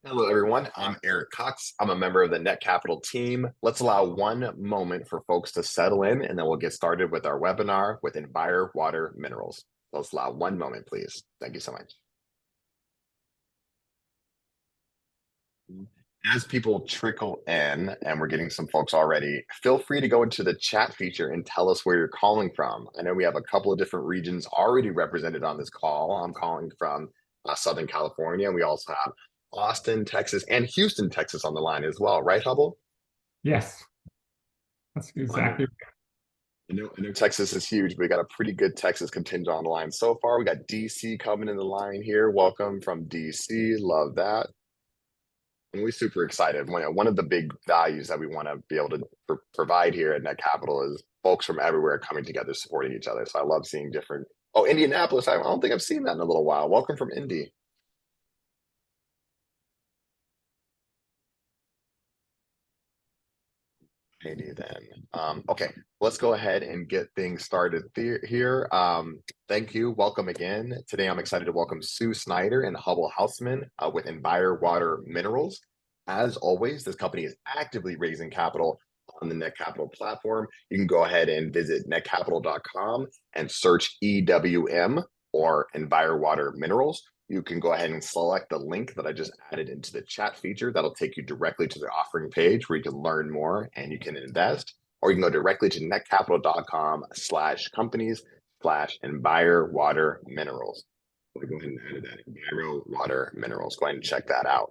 Hello, everyone. I'm Eric Cox. I'm a member of the Netcapital team. Let's allow one moment for folks to settle in, and then we'll get started with our webinar with Enviro Water Minerals. Let's allow one moment, please. Thank you so much. As people trickle in, and we're getting some folks already, feel free to go into the chat feature and tell us where you're calling from. I know we have a couple of different regions already represented on this call. I'm calling from Southern California. We also have Austin, Texas, and Houston, Texas on the line as well, right, Hubble? Yes, that's exactly. I know Texas is huge, but we got a pretty good Texas contingent on the line so far. We got DC coming in the line here. Welcome from DC. Love that. And we're super excited. One of the big values that we want to be able to provide here at Net Capital is folks from everywhere coming together, supporting each other. So I love seeing different. Oh, Indianapolis. I don't think I've seen that in a little while. Welcome from Indy. Maybe then. Okay, let's go ahead and get things started here. Thank you. Welcome again. Today, I'm excited to welcome Sue Snyder and Hubble Houseman with Enviro Water Minerals. As always, this company is actively raising capital on the Netcapital platform. You can go ahead and visit netcapital.com and search EWM or Enviro Water Minerals. You can go ahead and select the link that I just added into the chat feature. That'll take you directly to the offering page where you can learn more and you can invest, or you can go directly to netcapital.com/companies/Enviro Water Minerals. I'll go ahead and add that Enviro Water Minerals. Go ahead and check that out.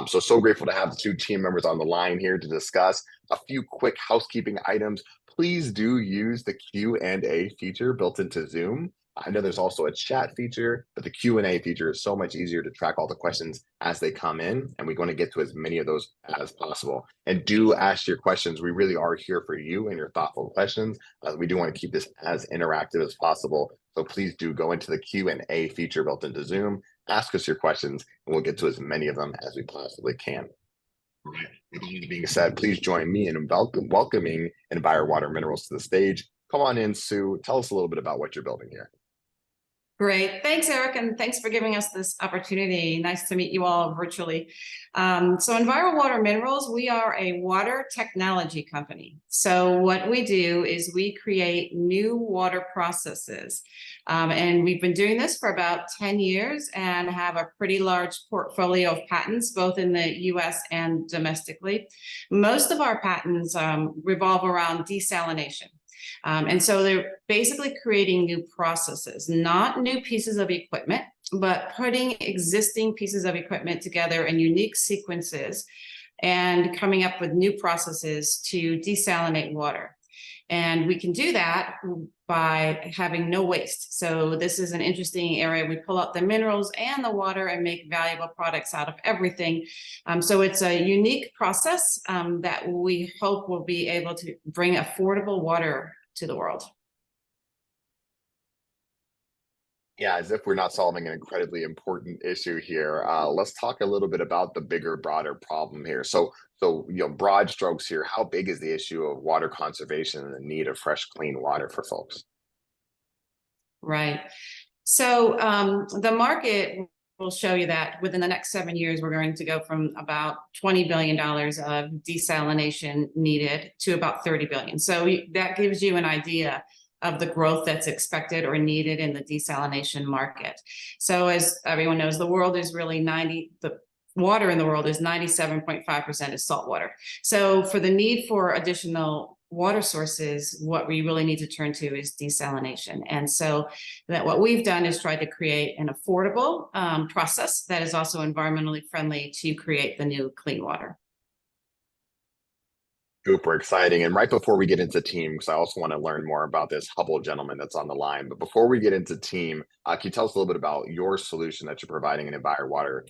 So grateful to have the two team members on the line here to discuss a few quick housekeeping items. Please do use the Q&A feature built into Zoom. I know there's also a chat feature, but the Q&A feature is so much easier to track all the questions as they come in, and we're going to get to as many of those as possible. And do ask your questions. We really are here for you and your thoughtful questions. We do want to keep this as interactive as possible. So please do go into the Q&A feature built into Zoom, ask us your questions, and we'll get to as many of them as we possibly can. All right. With all that being said, please join me in welcoming Enviro Water Minerals to the stage. Come on in, Sue. Tell us a little bit about what you're building here. Great. Thanks, Eric, and thanks for giving us this opportunity. Nice to meet you all virtually. So Enviro Water Minerals, we are a water technology company. So what we do is we create new water processes. And we've been doing this for about 10 years and have a pretty large portfolio of patents, both in the US and domestically. Most of our patents revolve around desalination. And so they're basically creating new processes, not new pieces of equipment, but putting existing pieces of equipment together in unique sequences and coming up with new processes to desalinate water. And we can do that by having no waste. So this is an interesting area. We pull out the minerals and the water and make valuable products out of everything. So it's a unique process that we hope will be able to bring affordable water to the world. Yeah, as if we're not solving an incredibly important issue here. Let's talk a little bit about the bigger, broader problem here. So, broad strokes here. How big is the issue of water conservation and the need of fresh, clean water for folks? Right. So the market will show you that within the next 7 years, we're going to go from about $20 billion of desalination needed to about 30 billion. So that gives you an idea of the growth that's expected or needed in the desalination market. So as everyone knows, the world is really the water in the world is 97.5% is salt water. So for the need for additional water sources, what we really need to turn to is desalination. And so that what we've done is try to create an affordable process that is also environmentally friendly to create the new clean water. Super exciting. And right before we get into team, because I also want to learn more about this Hubble gentleman that's on the line. But before we get into team, can you tell us a little bit about your solution that you're providing in Enviro Water?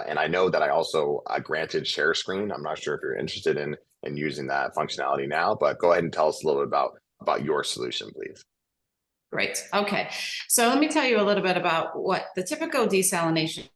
And I know that I also granted share screen. I'm not sure if you're interested in using that functionality now, but go ahead and tell us a little bit about your solution, please. Great. Okay. So let me tell you a little bit about what the typical desalination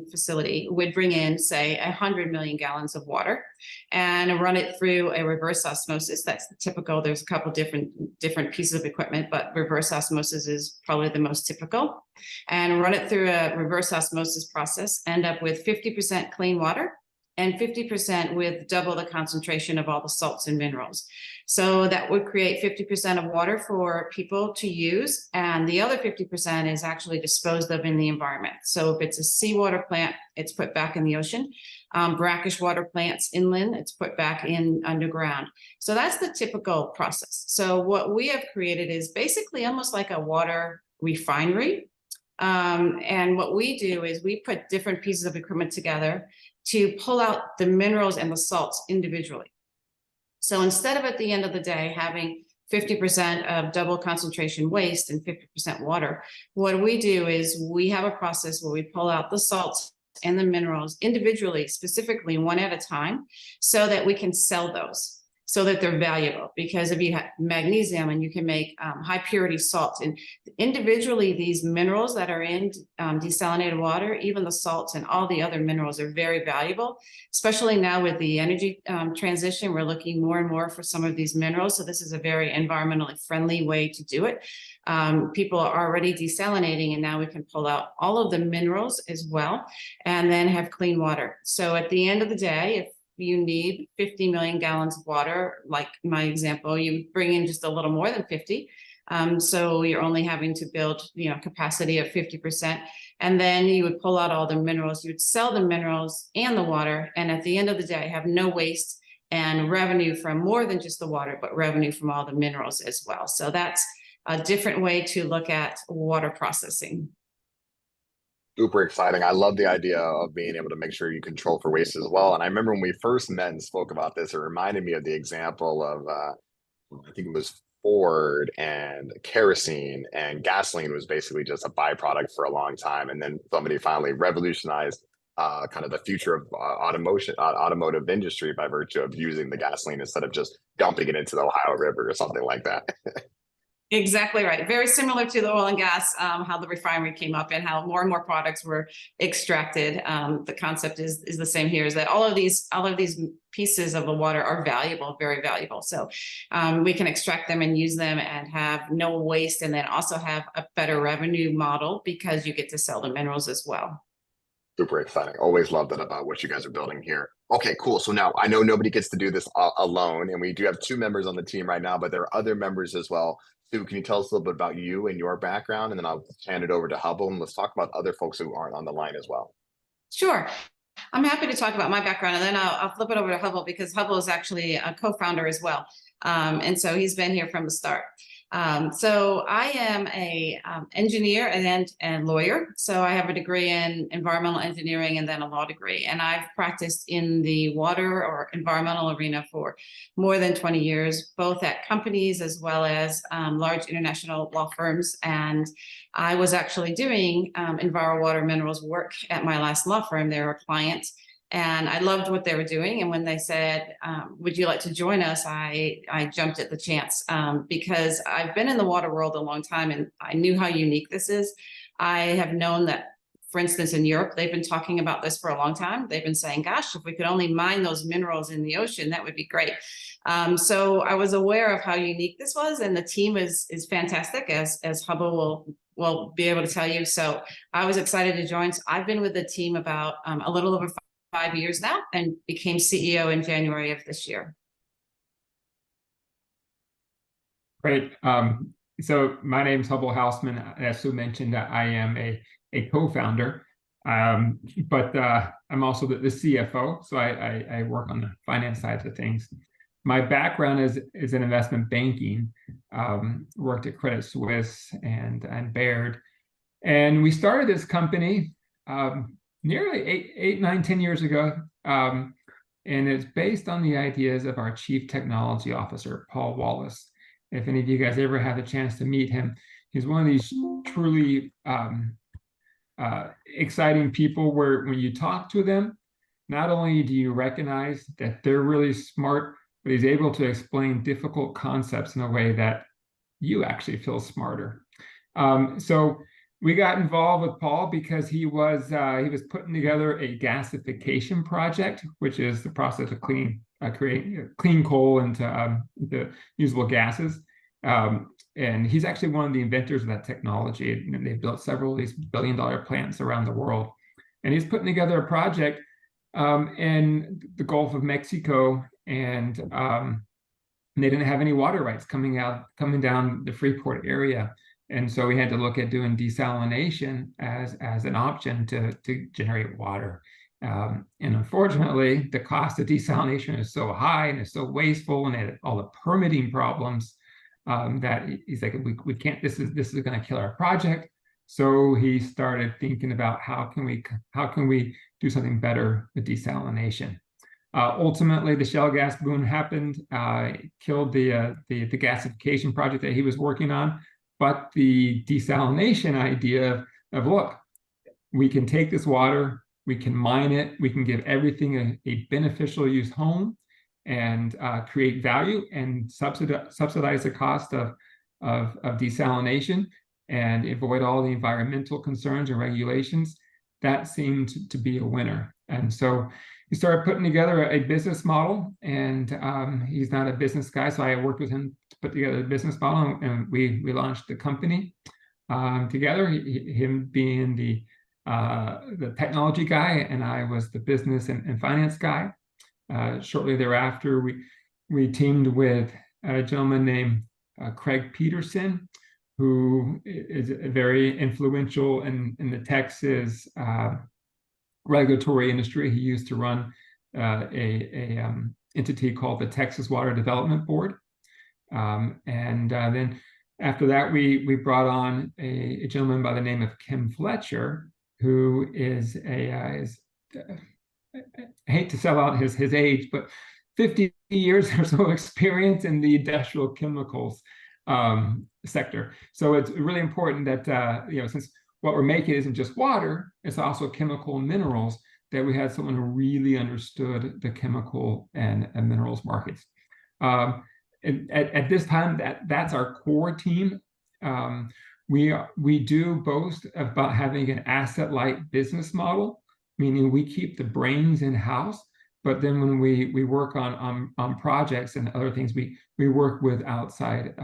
facility would bring in, say, 100 million gallons of water and run it through a reverse osmosis. That's the typical. There's a couple different pieces of equipment, but reverse osmosis is probably the most typical. And run it through a reverse osmosis process, end up with 50% clean water and 50% with double the concentration of all the salts and minerals. So that would create 50% of water for people to use, and the other 50% is actually disposed of in the environment. So if it's a seawater plant, it's put back in the ocean. Brackish water plants inland, it's put back in underground. So that's the typical process. So what we have created is basically almost like a water refinery. And what we do is we put different pieces of equipment together to pull out the minerals and the salts individually. So instead of at the end of the day having 50% of double concentration waste and 50% water, what we do is we have a process where we pull out the salts and the minerals individually, specifically one at a time, so that we can sell those, so that they're valuable. Because if you have magnesium and you can make high purity salts, and individually these minerals that are in desalinated water, even the salts and all the other minerals are very valuable, especially now with the energy transition. We're looking more and more for some of these minerals. So this is a very environmentally friendly way to do it. People are already desalinating, and now we can pull out all of the minerals as well, and then have clean water. So at the end of the day, if you need 50 million gallons of water, like my example, you bring in just a little more than 50. So you're only having to build, capacity of 50%. And then you would pull out all the minerals, you would sell the minerals and the water. And at the end of the day, have no waste and revenue from more than just the water, but revenue from all the minerals as well. So that's a different way to look at water processing. Super exciting. I love the idea of being able to make sure you control for waste as well. And I remember when we first met and spoke about this, it reminded me of the example of, I think it was Ford and kerosene, and gasoline was basically just a byproduct for a long time. And then somebody finally revolutionized kind of the future of automotive industry by virtue of using the gasoline instead of just dumping it into the Ohio River or something like that. Exactly right. Very similar to the oil and gas, how the refinery came up and how more and more products were extracted. The concept is the same here, is that all of these pieces of the water are valuable, very valuable. So we can extract them and use them and have no waste, and then also have a better revenue model because you get to sell the minerals as well. Super exciting. Always love that about what you guys are building here. Okay, cool. So now I know nobody gets to do this alone, and we do have 2 members on the team right now, but there are other members as well. Sue, can you tell us a little bit about you and your background, and then I'll hand it over to Hubble, and let's talk about other folks who aren't on the line as well. Sure. I'm happy to talk about my background, and then I'll flip it over to Hubble, because Hubble is actually a co-founder as well. And so he's been here from the start. So I am a engineer and lawyer. So I have a degree in environmental engineering and then a law degree. And I've practiced in the water or environmental arena for more than 20 years, both at companies as well as large international law firms. And I was actually doing Enviro Water Minerals work at my last law firm. They were a client. And I loved what they were doing. And when they said, would you like to join us? I jumped at the chance because I've been in the water world a long time, and I knew how unique this is. I have known that, for instance, in Europe, they've been talking about this for a long time. They've been saying, gosh, if we could only mine those minerals in the ocean, that would be great. So I was aware of how unique this was, and the team is fantastic, as Hubble will be able to tell you. So I was excited to join. So I've been with the team about a little over 5 years now, and became CEO in January of this year. Great. So my name is Hubble Hausman. As Sue mentioned, I am a co-founder, but I'm also the CFO. So I work on the finance side of things. My background is in investment banking. Worked at Credit Suisse and Baird, and we started this company nearly 10 years ago. And it's based on the ideas of our Chief Technology Officer, Paul Wallace. If any of you guys ever had the chance to meet him, he's one of these truly exciting people where when you talk to them, not only do you recognize that they're really smart, but he's able to explain difficult concepts in a way that you actually feel smarter. So We got involved with Paul because he was putting together a gasification project, which is the process of creating clean coal into usable gases. And he's actually one of the inventors of that technology. And they've built several of these billion-dollar plants around the world. And he's putting together a project in the Gulf of Mexico, and they didn't have any water rights coming down the Freeport area. And so we had to look at doing desalination as an option to generate water. And unfortunately, the cost of desalination is so high and it's so wasteful, and had all the permitting problems that he's like, we can't. This is going to kill our project. So he started thinking about how can we do something better with desalination. Ultimately, the shale gas boom happened, killed the gasification project that he was working on. But the desalination idea of look, we can take this water, we can mine it, we can give everything a beneficial use home, and create value and subsidize the cost of desalination and avoid all the environmental concerns and regulations. That seemed to be a winner. And so he started putting together a business model, and he's not a business guy, so I worked with him to put together a business model, and we launched the company together. Him being the technology guy, and I was the business and finance guy. Shortly thereafter, we teamed with a gentleman named Craig Peterson, who is very influential in the Texas regulatory industry. He used to run a entity called the Texas Water Development Board. Then after that, we brought on a gentleman by the name of Kim Fletcher, who is I hate to sell out his age, but 50 years or so experience in the industrial chemicals sector. So it's really important that since what we're making isn't just water, it's also chemical and minerals, that we had someone who really understood the chemical and minerals markets. At this time, that's our core team. We do boast about having an asset-light business model, meaning we keep the brains in-house, but then when we work on projects and other things, we work with outside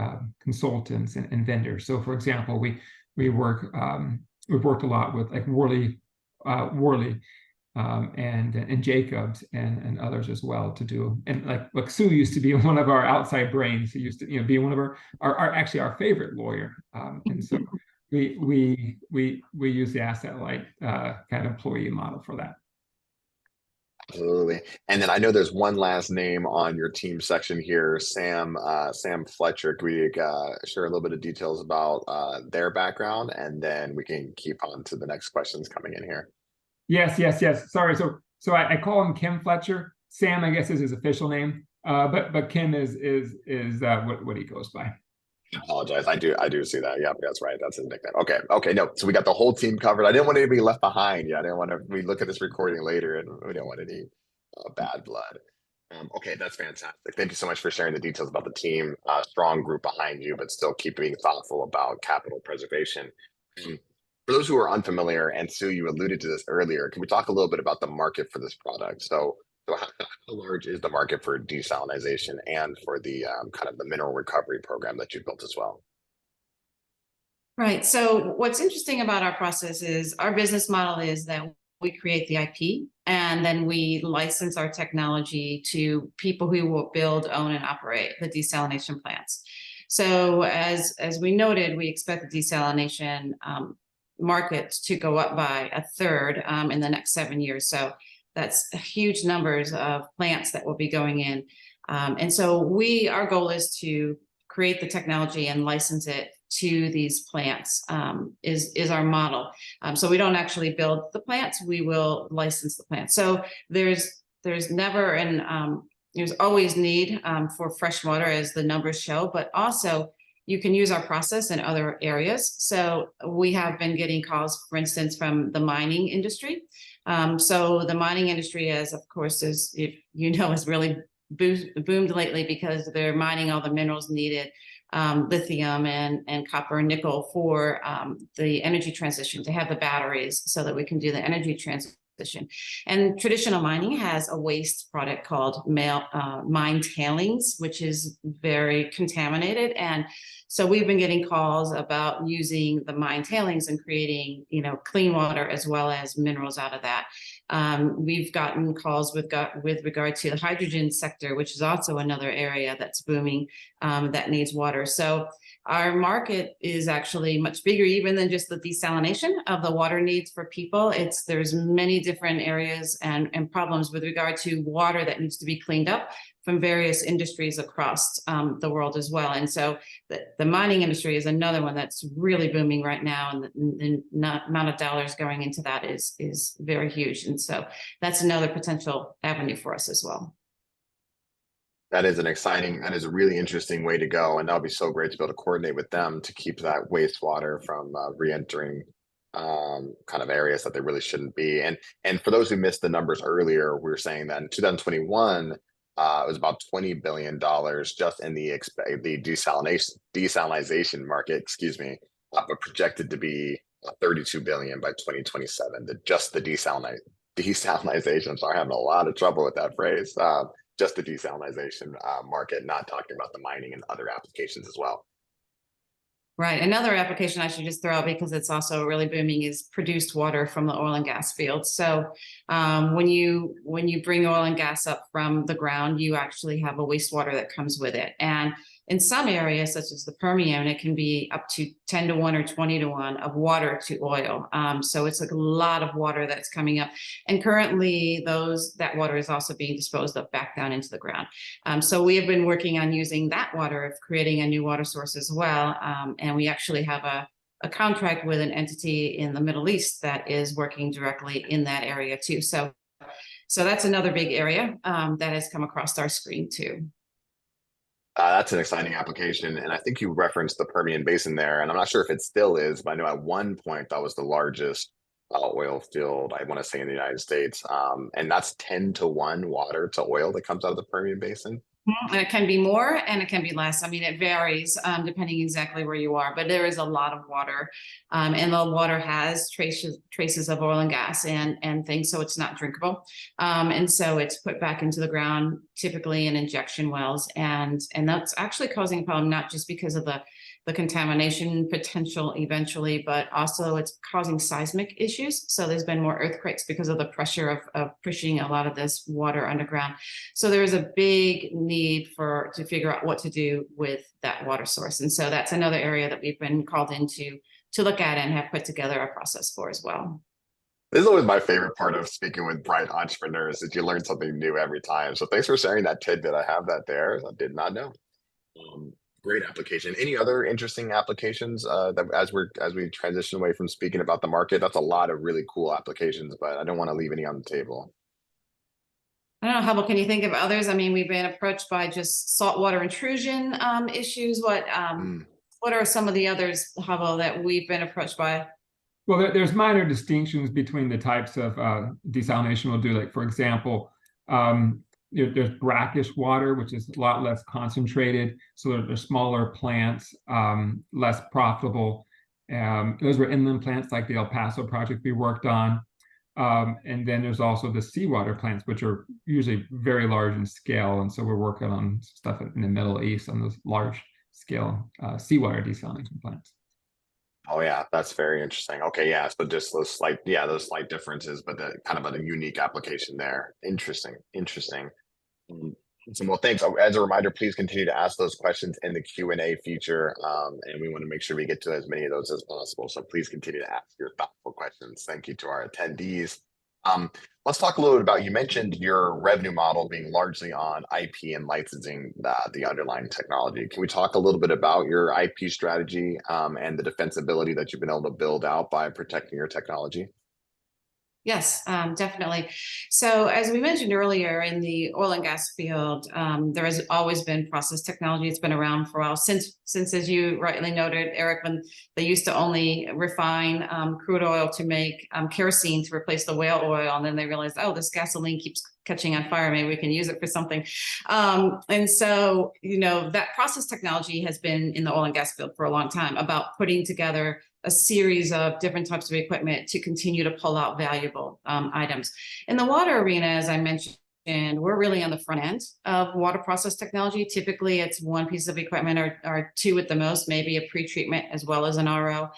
consultants and vendors. So, for example, we've worked a lot with like Worley and Jacobs and others as well to do. And like Sue used to be one of our outside brains. He used to be one of our favorite lawyer. And so we use the asset light kind of employee model for that. Absolutely. And then I know there's one last name on your team section here, Sam Fletcher. Can we share a little bit of details about their background, and then we can keep on to the next questions coming in here. Yes. Sorry. So I call him Kim Fletcher. Sam, I guess, is his official name. But Kim is what he goes by. I apologize. I do see that. Yeah, that's right. That's his nickname. Okay. No, so we got the whole team covered. I didn't want anybody left behind. Yeah, I didn't want to. We look at this recording later, and we don't want any bad blood. Okay, that's fantastic. Thank you so much for sharing the details about the team. Strong group behind you, but still keeping thoughtful about capital preservation. For those who are unfamiliar, and Sue, you alluded to this earlier, can we talk a little bit about the market for this product? So how large is the market for desalination and for the kind of the mineral recovery program that you built as well? Right. So what's interesting about our process is our business model is that we create the IP, and then we license our technology to people who will build, own, and operate the desalination plants. So as we noted, we expect the desalination market to go up by a third in the next 7 years. So that's huge numbers of plants that will be going in. And so our goal is to create the technology and license it to these plants, is our model. So we don't actually build the plants, we will license the plants. So there's always need for fresh water, as the numbers show, but also you can use our process in other areas. So we have been getting calls, for instance, from the mining industry. So the mining industry, as of course, has really boomed lately because they're mining all the minerals needed lithium and copper and nickel for the energy transition, to have the batteries so that we can do the energy transition. And traditional mining has a waste product called mine tailings, which is very contaminated. And so we've been getting calls about using the mine tailings and creating, clean water as well as minerals out of that. We've gotten calls with regard to the hydrogen sector, which is also another area that's booming, that needs water. So our market is actually much bigger even than just the desalination of the water needs for people. There's many different areas and problems with regard to water that needs to be cleaned up from various industries across the world as well. And so the mining industry is another one that's really booming right now, and the amount of dollars going into that is very huge. And so that's another potential avenue for us as well. That is a really interesting way to go. And that'll be so great to be able to coordinate with them to keep that wastewater from re-entering kind of areas that they really shouldn't be. And for those who missed the numbers earlier, we were saying that in 2021, it was about $20 billion just in the desalination market, excuse me, but projected to be 32 billion by 2027. Just the desalinization. I'm sorry, I'm having a lot of trouble with that phrase. Just the desalinization market, not talking about the mining and other applications as well. Right. Another application I should just throw out, because it's also really booming, is produced water from the oil and gas fields. So when you bring oil and gas up from the ground, you actually have a wastewater that comes with it. And in some areas, such as the Permian, it can be up to 10 to 1 or 20 to 1 of water to oil. So it's like a lot of water that's coming up. And currently that water is also being disposed of back down into the ground. So we have been working on using that water, of creating a new water source as well. And we actually have a contract with an entity in the Middle East that is working directly in that area too. So that's another big area that has come across our screen too. That's an exciting application. And I think you referenced the Permian Basin there. And I'm not sure if it still is, but I know at one point that was the largest oil field, I want to say, in the United States. And that's 10 to 1 water to oil that comes out of the Permian Basin. And it can be more and it can be less. I mean, it varies depending exactly where you are, but there is a lot of water, and the water has traces of oil and gas and things, so it's not drinkable. And so it's put back into the ground, typically in injection wells, and that's actually causing a problem, not just because of the contamination potential eventually, but also it's causing seismic issues. So there's been more earthquakes because of the pressure of pushing a lot of this water underground. So there is a big need to figure out what to do with that water source. And so that's another area that we've been called into to look at and have put together a process for as well. This is always my favorite part of speaking with bright entrepreneurs, is you learn something new every time. So thanks for sharing that tidbit. I have that there. I did not know. Great application. Any other interesting applications that as we transition away from speaking about the market? That's a lot of really cool applications, but I don't want to leave any on the table. I don't know, Hubble, can you think of others? I mean, we've been approached by just saltwater intrusion issues. What are some of the others, Hubble, that we've been approached by? Well, there's minor distinctions between the types of desalination we'll do. Like, for example, there's brackish water, which is a lot less concentrated. So there's smaller plants, less profitable. Those were inland plants like the El Paso project we worked on. And then there's also the seawater plants, which are usually very large in scale. And so we're working on stuff in the Middle East on those large scale seawater desalination plants. Oh yeah, that's very interesting. Okay, yeah, so just those slight differences, but the kind of a unique application there. Interesting. So, well, thanks. As a reminder, please continue to ask those questions in the Q&A feature, and we want to make sure we get to as many of those as possible. So please continue to ask your thoughtful questions. Thank you to our attendees. Let's talk a little bit about, you mentioned your revenue model being largely on IP and licensing the underlying technology. Can we talk a little bit about your IP strategy and the defensibility that you've been able to build out by protecting your technology? Yes, definitely. So as we mentioned earlier, in the oil and gas field, there has always been process technology. It's been around for a while, since as you rightly noted, Eric, when they used to only refine crude oil to make kerosene to replace the whale oil, and then they realized, oh, this gasoline keeps catching on fire, maybe we can use it for something. And so, that process technology has been in the oil and gas field for a long time, about putting together a series of different types of equipment to continue to pull out valuable items. In the water arena, as I mentioned, we're really on the front end of water process technology. Typically, it's one piece of equipment or two at the most, maybe a pre-treatment as well as an RO.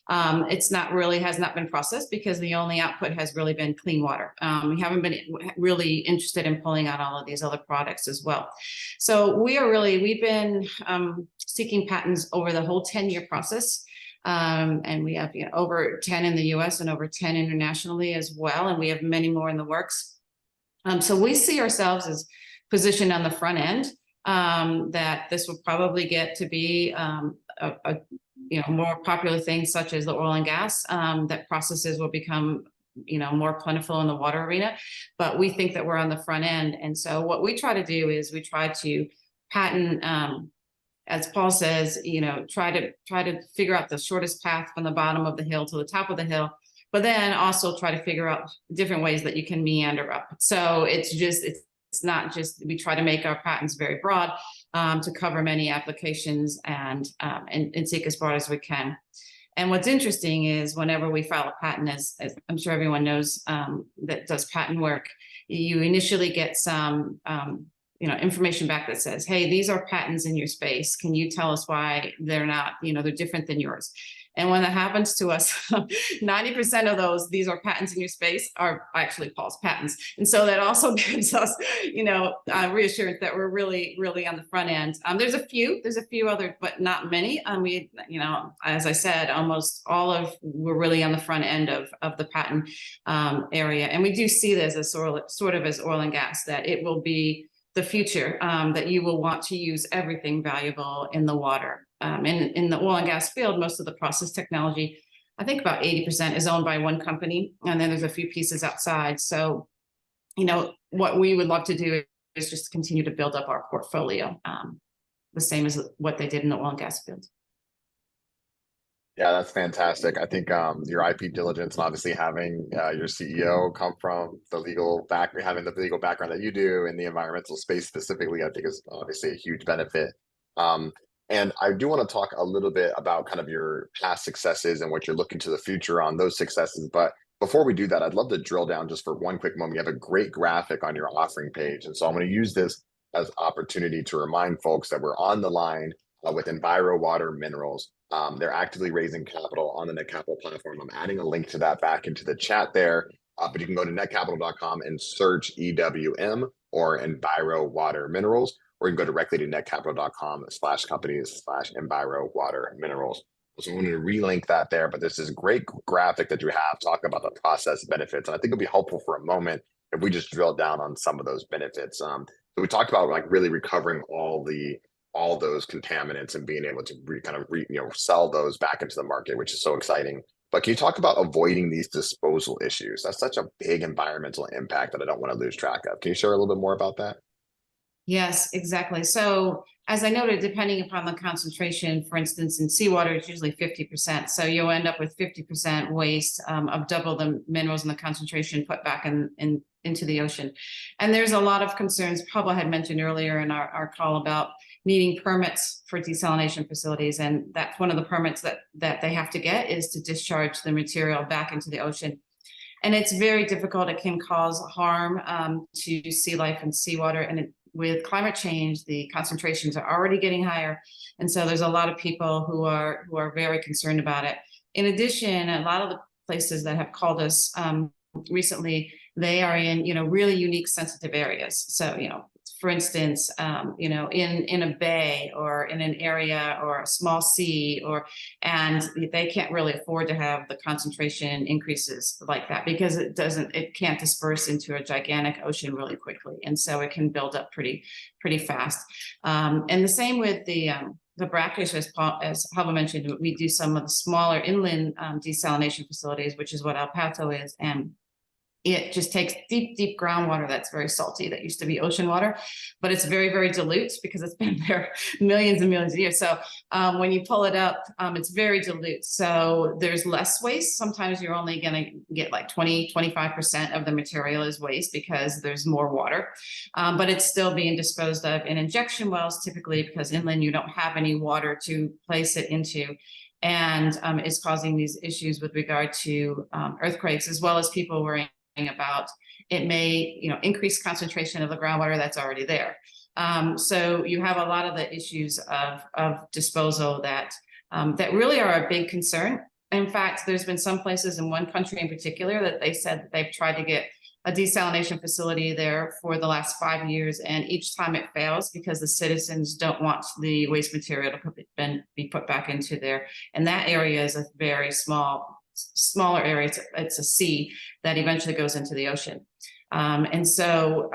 Has not been processed because the only output has really been clean water. We haven't been really interested in pulling out all of these other products as well. So we've been seeking patents over the whole 10-year process. And we have over 10 in the US and over 10 internationally as well. And we have many more in the works. So we see ourselves as positioned on the front end, that this will probably get to be a more popular things such as the oil and gas, that processes will become more plentiful in the water arena. But we think that we're on the front end. And so what we try to do is we try to patent, as Paul says, try to figure out the shortest path from the bottom of the hill to the top of the hill, but then also try to figure out different ways that you can meander up. So it's not just, we try to make our patents very broad, to cover many applications and seek as broad as we can. And what's interesting is whenever we file a patent, as I'm sure everyone knows, that does patent work, you initially get some information back that says, hey, these are patents in your space. Can you tell us why they're not, they're different than yours? And when that happens to us, 90% of those, these are patents in your space, are actually Paul's patents. And so that also gives us, reassurance that we're really, really on the front end. There's a few other, but not many. As I said, almost we're really on the front end of the patent area. And we do see this as sort of as oil and gas, that it will be the future, that you will want to use everything valuable in the water. And in the oil and gas field, most of the process technology, I think about 80% is owned by one company, and then there's a few pieces outside. So, what we would love to do is just continue to build up our portfolio, the same as what they did in the oil and gas field. Yeah, that's fantastic. I think your IP diligence and obviously having your CEO come from having the legal background that you do in the environmental space specifically, I think is obviously a huge benefit. And I do want to talk a little bit about kind of your past successes and what you're looking to the future on those successes. But before we do that, I'd love to drill down just for one quick moment. You have a great graphic on your offering page. And so I'm going to use this as opportunity to remind folks that we're on the line with Enviro Water Minerals. They're actively raising capital on the Netcapital platform. I'm adding a link to that back into the chat there, but you can go to netcapital.com and search EWM or Enviro Water Minerals, or you can go directly to netcapital.com/companies/Enviro Water Minerals. So I'm going to relink that there, but this is a great graphic that you have talking about the process benefits. And I think it'll be helpful for a moment if we just drill down on some of those benefits. So we talked about really recovering all those contaminants and being able to sell those back into the market, which is so exciting. But can you talk about avoiding these disposal issues? That's such a big environmental impact that I don't want to lose track of. Can you share a little bit more about that? Yes, exactly. So as I noted, depending upon the concentration, for instance, in seawater, it's usually 50%. So you'll end up with 50% waste of double the minerals and the concentration put back into the ocean. And there's a lot of concerns. Pablo had mentioned earlier in our call about needing permits for desalination facilities. And that's one of the permits that they have to get, is to discharge the material back into the ocean. And it's very difficult. It can cause harm to sea life and seawater. And with climate change, the concentrations are already getting higher. And so there's a lot of people who are very concerned about it. In addition, a lot of the places that have called us recently, they are in, really unique sensitive areas. So, for instance, in a bay or in an area or a small sea, and they can't really afford to have the concentration increases like that, because it can't disperse into a gigantic ocean really quickly. And so it can build up pretty fast. And the same with the brackish, as Pablo mentioned, we do some of the smaller inland desalination facilities, which is what El Pato is. And it just takes deep, deep groundwater that's very salty, that used to be ocean water, but it's very, very dilute because it's been there millions and millions of years. So when you pull it up, it's very dilute. So there's less waste. Sometimes you're only going to get like 20–25% of the material is waste because there's more water, but it's still being disposed of in injection wells, typically because inland you don't have any water to place it into. And is causing these issues with regard to earthquakes, as well as people worrying about it may, increase concentration of the groundwater that's already there. So you have a lot of the issues of disposal that really are a big concern. In fact, there's been some places in one country in particular that they said that they've tried to get a desalination facility there for the last 5 years, and each time it fails because the citizens don't want the waste material to be put back into there. And that area is a very smaller area. It's a sea that eventually goes into the ocean. And so,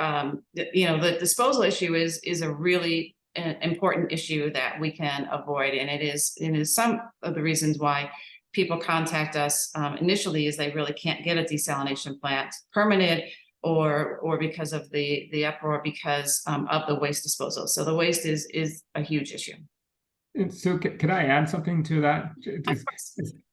the disposal issue is a really important issue that we can avoid. And it is some of the reasons why people contact us initially is they really can't get a desalination plant permitted, or because of the uproar because of the waste disposal. So the waste is a huge issue. And so could I add something to that?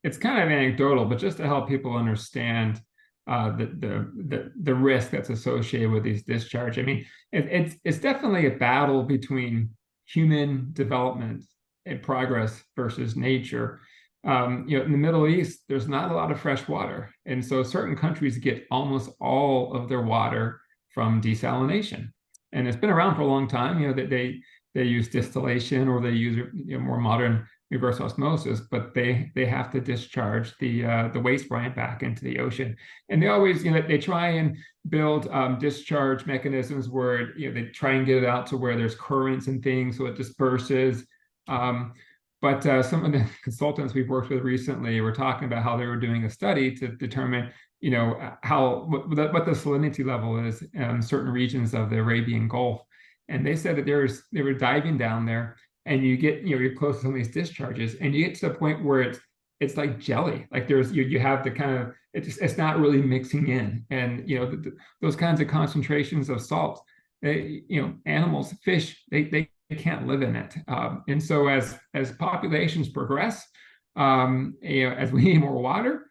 It's kind of anecdotal, but just to help people understand the risk that's associated with these discharge. I mean, it's definitely a battle between human development and progress versus nature. In the Middle East, there's not a lot of fresh water. And so certain countries get almost all of their water from desalination. And it's been around for a long time, that they use distillation, or they use more modern reverse osmosis, but they have to discharge the waste brine back into the ocean. And they always, they try and build discharge mechanisms where they try and get it out to where there's currents and things so it disperses. But some of the consultants we've worked with recently were talking about how they were doing a study to determine, what the salinity level is in certain regions of the Arabian Gulf. And they said that they were diving down there, and you get, you're close to some of these discharges, and you get to the point where it's like jelly. Like you have the kind of, it's not really mixing in. And, those kinds of concentrations of salt, animals, fish, they can't live in it. And so as populations progress, as we need more water,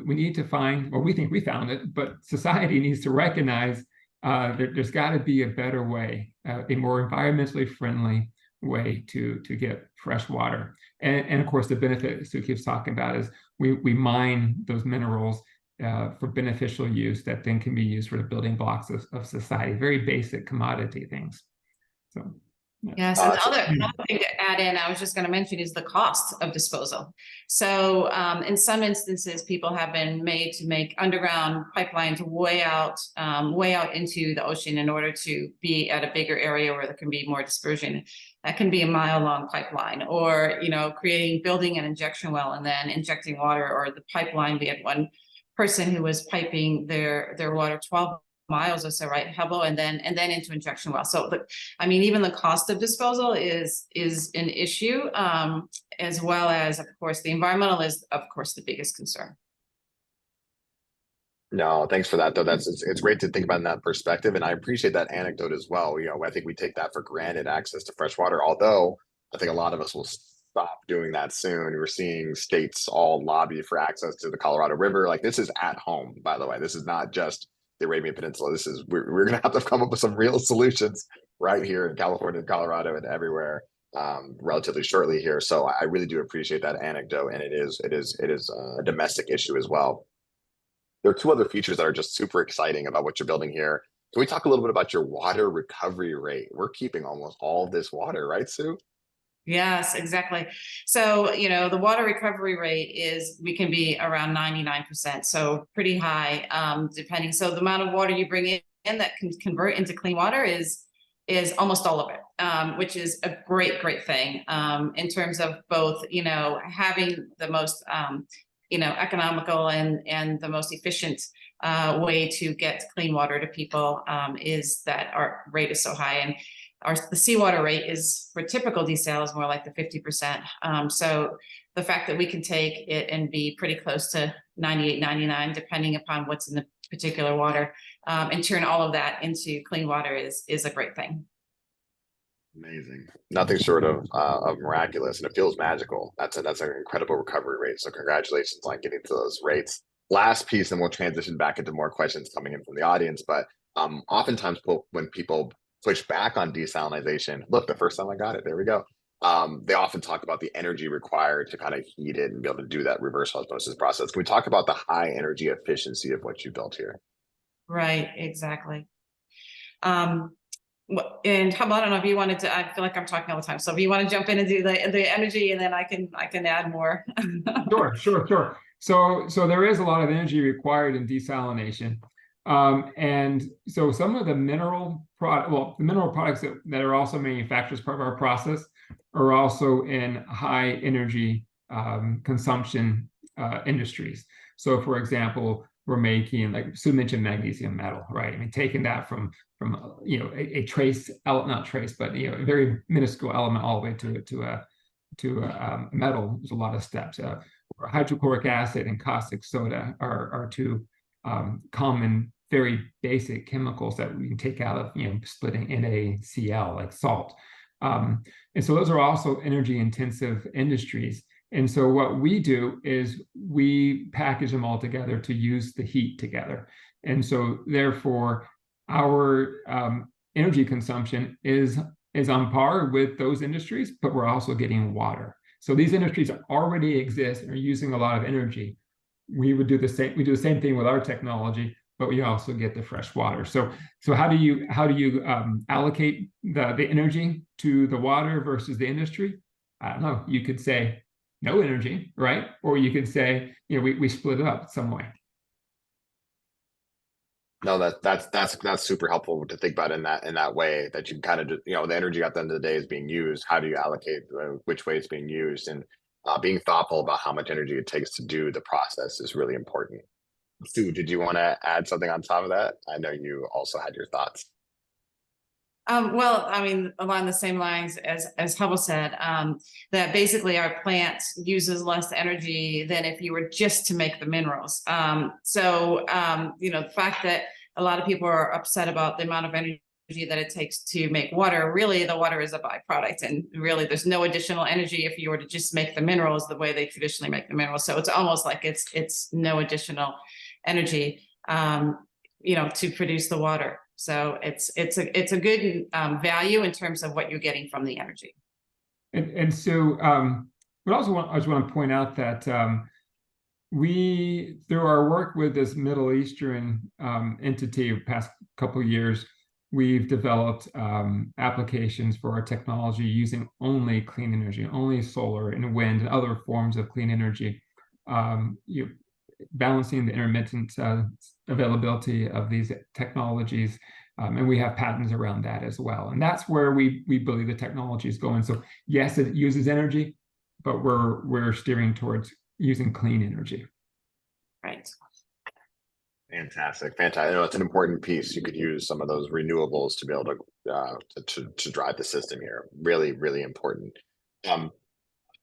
we need to find, well, we think we found it, but society needs to recognize there's got to be a better way, a more environmentally friendly way to get fresh water. And of course, the benefit Sue keeps talking about is we mine those minerals for beneficial use that then can be used for the building blocks of society, very basic commodity things. So. Yes, and another thing to add in, I was just going to mention, is the cost of disposal. So in some instances, people have been made to make underground pipelines way out into the ocean in order to be at a bigger area where there can be more dispersion. That can be a mile-long pipeline, or building an injection well and then injecting water, or the pipeline. We had one person who was piping their water 12 miles or so, right, Hubble, and then into injection well. So even the cost of disposal is an issue, as well as, of course, the environmental is, of course, the biggest concern. No, thanks for that, though. It's great to think about in that perspective, and I appreciate that anecdote as well. I think we take that for granted, access to fresh water, although I think a lot of us will stop doing that soon. We're seeing states all lobby for access to the Colorado River. Like, this is at home, by the way. This is not just the Arabian Peninsula. This is, we're going to have to come up with some real solutions right here in California, Colorado, and everywhere relatively shortly here. So I really do appreciate that anecdote, and it is a domestic issue as well. There are two other features that are just super exciting about what you're building here. Can we talk a little bit about your water recovery rate? We're keeping almost all of this water, right, Sue? Yes, exactly. So, the water recovery rate we can be around 99%. So pretty high, depending. So the amount of water you bring in that can convert into clean water is almost all of it, which is a great thing, in terms of both, having the most, economical and the most efficient way to get clean water to people, is that our rate is so high. And the seawater rate is, for typical desal, is more like the 50%. So the fact that we can take it and be pretty close to 98, 99, depending upon what's in the particular water, and turn all of that into clean water is a great thing. Amazing. Nothing short of miraculous, and it feels magical. That's an incredible recovery rate. So congratulations on getting to those rates. Last piece, and we'll transition back into more questions coming in from the audience. But oftentimes when people push back on desalination, look, the first time I got it, there we go. They often talk about the energy required to kind of heat it and be able to do that reverse osmosis process. Can we talk about the high energy efficiency of what you built here? Right, exactly. And how about, I don't know if you wanted to, I feel like I'm talking all the time. So if you want to jump in and do the energy, and then I can add more. Sure. So there is a lot of energy required in desalination. And so some of the mineral products that are also manufactured as part of our process are also in high energy consumption industries. So for example, we're making, like Sue mentioned, magnesium metal, right? I mean, taking that from a trace element, not trace, but a very minuscule element all the way to a metal. There's a lot of steps. Hydrochloric acid and caustic soda are two common, very basic chemicals that we can take out of splitting NaCl, like salt. And so those are also energy intensive industries. And so what we do is we package them all together to use the heat together. And so therefore our energy consumption is on par with those industries, but we're also getting water. So these industries already exist and are using a lot of energy. We would do the same. We do the same thing with our technology, but we also get the fresh water. So how do you allocate the energy to the water versus the industry? I don't know. You could say no energy, right? Or you could say we split it up some way. No, that's super helpful to think about in that way, that you kind of the energy at the end of the day is being used. How do you allocate which way it's being used, and being thoughtful about how much energy it takes to do the process is really important. Sue, did you want to add something on top of that? I know you also had your thoughts. Well, I mean, along the same lines as Hubble said, that basically our plant uses less energy than if you were just to make the minerals. The fact that a lot of people are upset about the amount of energy that it takes to make water, really the water is a byproduct, and really there's no additional energy if you were to just make the minerals the way they traditionally make the minerals. So it's almost like it's no additional energy, to produce the water. So it's a good value in terms of what you're getting from the energy. And so, but also I just want to point out that we, through our work with this Middle Eastern entity the past couple of years, we've developed applications for our technology using only clean energy, only solar and wind and other forms of clean energy, balancing the intermittent availability of these technologies. And we have patents around that as well. And that's where we believe the technology is going. So yes, it uses energy, but we're steering towards using clean energy. Right. Fantastic. I know it's an important piece. You could use some of those renewables to be able to drive the system here. Really, really important.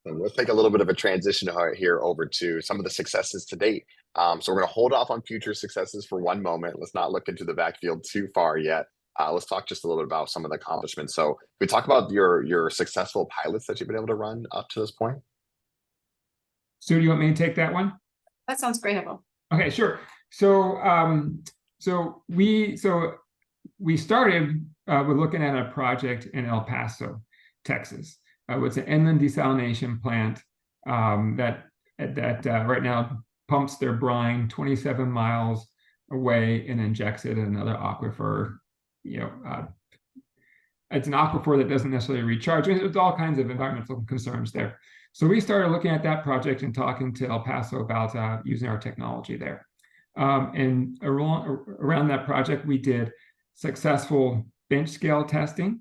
Let's take a little bit of a transition here over to some of the successes to date. So we're going to hold off on future successes for one moment. Let's not look into the backfield too far yet. Let's talk just a little bit about some of the accomplishments. So we talk about your successful pilots that you've been able to run up to this point. Sue, do you want me to take that one? That sounds great, Hubble. Okay, sure. So we started with looking at a project in El Paso, Texas. It's an inland desalination plant that right now pumps their brine 27 miles away and injects it in another aquifer. It's an aquifer that doesn't necessarily recharge. There's all kinds of environmental concerns there. So we started looking at that project and talking to El Paso about using our technology there. And around that project, we did successful bench scale testing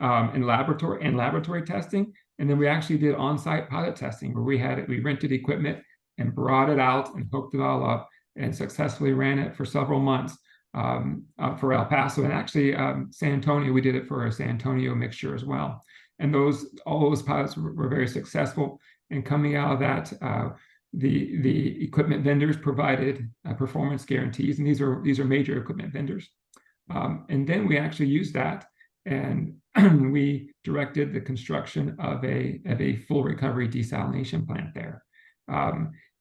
and laboratory testing. And then we actually did on-site pilot testing where we rented equipment and brought it out and hooked it all up and successfully ran it for several months for El Paso. And actually San Antonio, we did it for a San Antonio mixture as well. And all those pilots were very successful. And coming out of that, the equipment vendors provided performance guarantees, and these are major equipment vendors. And then we actually used that, and we directed the construction of a full recovery desalination plant there.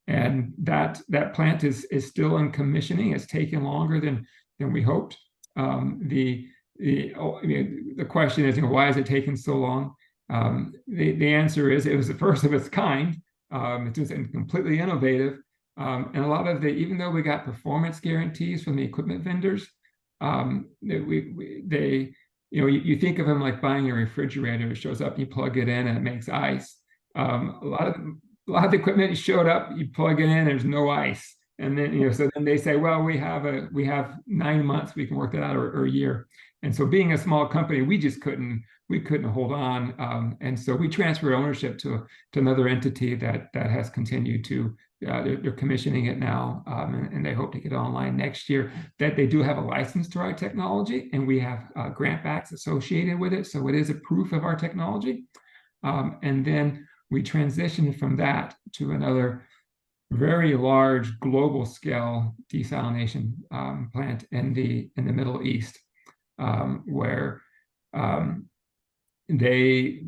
And that plant is still in commissioning. It's taken longer than we hoped. The question is, why is it taking so long? The answer is it was the first of its kind. It was completely innovative. And a lot of even though we got performance guarantees from the equipment vendors, you think of them like buying a refrigerator. It shows up, you plug it in, and it makes ice. A lot of the equipment showed up, you plug it in, there's no ice, and then so then they say, well, we have 9 months, we can work that out, or a year. And so, being a small company, we just couldn't hold on, and so we transferred ownership to another entity that has continued to. They're commissioning it now, and they hope to get it online next year. That they do have a license to our technology, and we have grant backs associated with it, so it is a proof of our technology. And then we transitioned from that to another very large global scale desalination plant in the Middle East, where they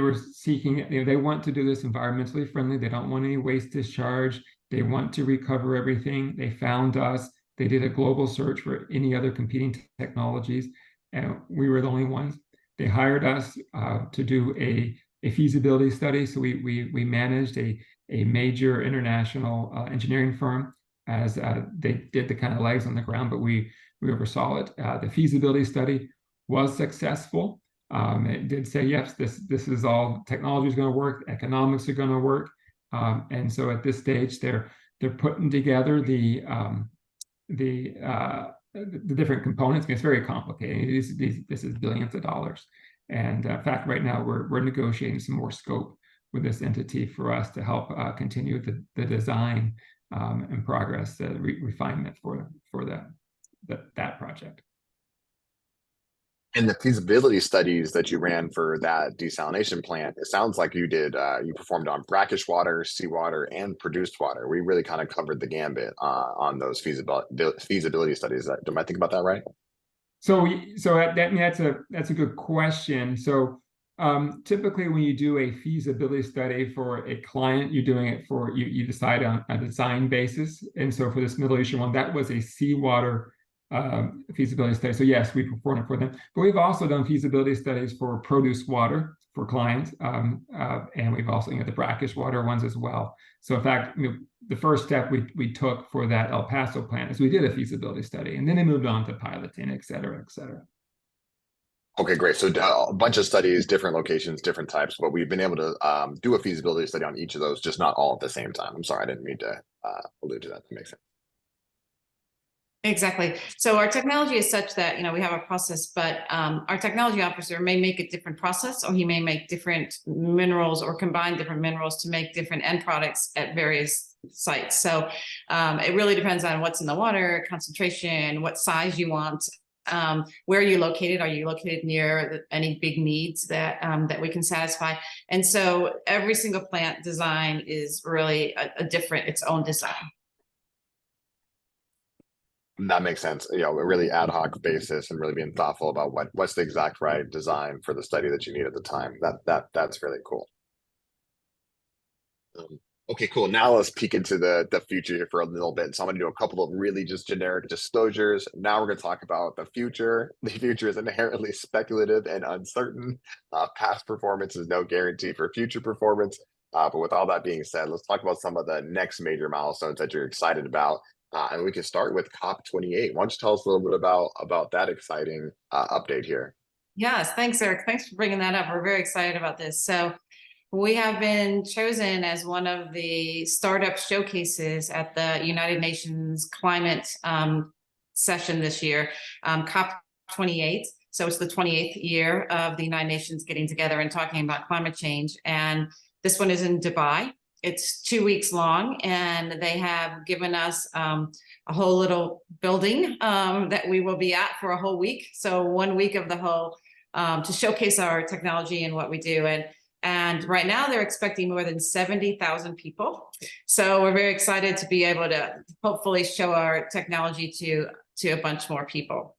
were seeking, they want to do this environmentally friendly. They don't want any waste discharge. They want to recover everything. They found us. They did a global search for any other competing technologies, and we were the only ones. They hired us to do a feasibility study. So we managed a major international engineering firm as they did the kind of legs on the ground, but we oversaw it. The feasibility study was successful. It did say, yes, this is all, technology is going to work, economics are going to work. And so at this stage, they're putting together the different components. I mean, it's very complicated. This is billions of dollars. And in fact, right now we're negotiating some more scope with this entity for us to help continue the design and progress, the refinement for that project. And the feasibility studies that you ran for that desalination plant, it sounds like you performed on brackish water, seawater, and produced water. We really kind of covered the gambit on those feasibility studies. Am I thinking about that right? So that's a good question. So typically, when you do a feasibility study for a client, you're doing it for you decide on a design basis. And so for this Middle Eastern one, that was a seawater feasibility study. So yes, we performed it for them, but we've also done feasibility studies for produced water for clients, and we've also the brackish water ones as well. So in fact, the first step we took for that El Paso plant is we did a feasibility study, and then they moved on to piloting, et cetera, et cetera. Okay, great. So a bunch of studies, different locations, different types, but we've been able to do a feasibility study on each of those, just not all at the same time. I'm sorry, I didn't mean to allude to that. That makes sense. Exactly. So our technology is such that, we have a process, but our technology officer may make a different process, or he may make different minerals or combine different minerals to make different end products at various sites. So it really depends on what's in the water, concentration, what size you want, where are you located? Are you located near any big needs that we can satisfy? And so every single plant design is really its own design. That makes sense. A really ad hoc basis and really being thoughtful about what's the exact right design for the study that you need at the time. That's really cool. Okay, cool. Now let's peek into the future here for a little bit. So I'm going to do a couple of really just generic disclosures. Now we're going to talk about the future. The future is inherently speculative and uncertain. Past performance is no guarantee for future performance. But with all that being said, let's talk about some of the next major milestones that you're excited about. And we can start with COP28. Why don't you tell us a little bit about that exciting update here? Yes, thanks, Eric. Thanks for bringing that up. We're very excited about this. So we have been chosen as one of the startup showcases at the United Nations climate session this year, COP28. So it's the 28th year of the United Nations getting together and talking about climate change. And this one is in Dubai. It's 2 weeks long, and they have given us a whole little building that we will be at for a whole week. So 1 week of the whole to showcase our technology and what we do. And right now they're expecting more than 70,000 people. So we're very excited to be able to hopefully show our technology to a bunch more people.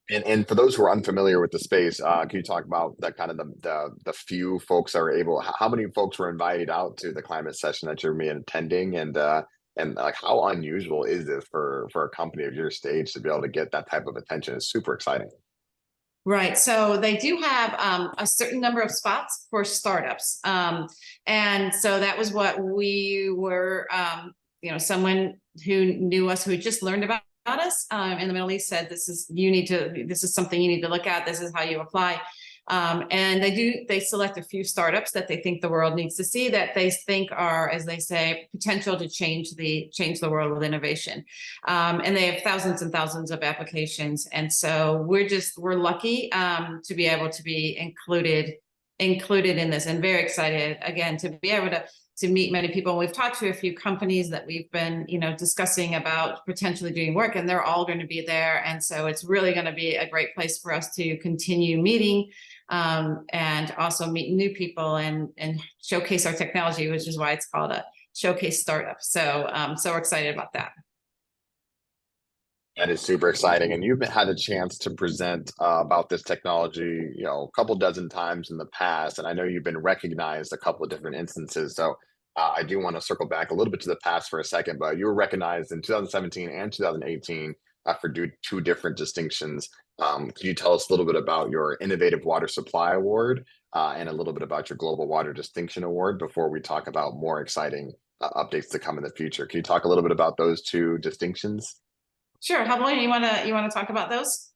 And for those who are unfamiliar with the space, can you talk about that kind of the few folks that are able? How many folks were invited out to the climate session that you're attending, and like how unusual is this for a company of your stage to be able to get that type of attention? It's super exciting. Right. So they do have a certain number of spots for startups. And so that was what we were, someone who knew us, who just learned about us in the Middle East said, this is something you need to look at. This is how you apply. And they select a few startups that they think the world needs to see, that they think are, as they say, potential to change the world with innovation. And they have thousands and thousands of applications. And so we're lucky to be able to be included in this, and very excited again to be able to meet many people. We've talked to a few companies that we've been, discussing about potentially doing work, and they're all going to be there. And so it's really going to be a great place for us to continue meeting and also meet new people and showcase our technology, which is why it's called a showcase startup. So so we're excited about that. That is super exciting. And you've had a chance to present about this technology, a couple dozen times in the past. And I know you've been recognized a couple of different instances. So I do want to circle back a little bit to the past for a second, but you were recognized in 2017 and 2018 for two different distinctions. Could you tell us a little bit about your Innovative Water Supply Award and a little bit about your Global Water Distinction Award before we talk about more exciting updates to come in the future? Can you talk a little bit about those two distinctions? Sure. How about you want to talk about those?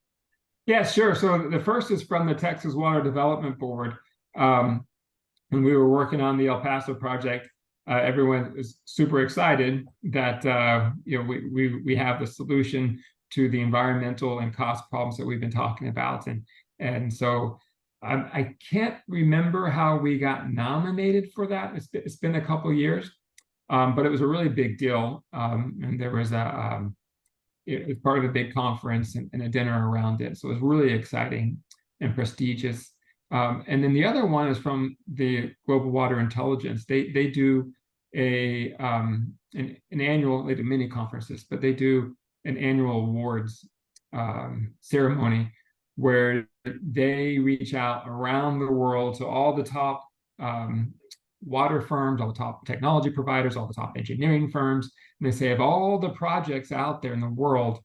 Yeah, sure. So the first is from the Texas Water Development Board. When we were working on the El Paso project, everyone is super excited that we have the solution to the environmental and cost problems that we've been talking about, and so I can't remember how we got nominated for that. It's been a couple of years, but it was a really big deal, and there was it was part of a big conference and a dinner around it. So it was really exciting and prestigious. And then the other one is from the Global Water Intelligence. They do an annual, they do many conferences, but they do an annual awards ceremony where they reach out around the world to all the top water firms, all the top technology providers, all the top engineering firms. And they say, of all the projects out there in the world,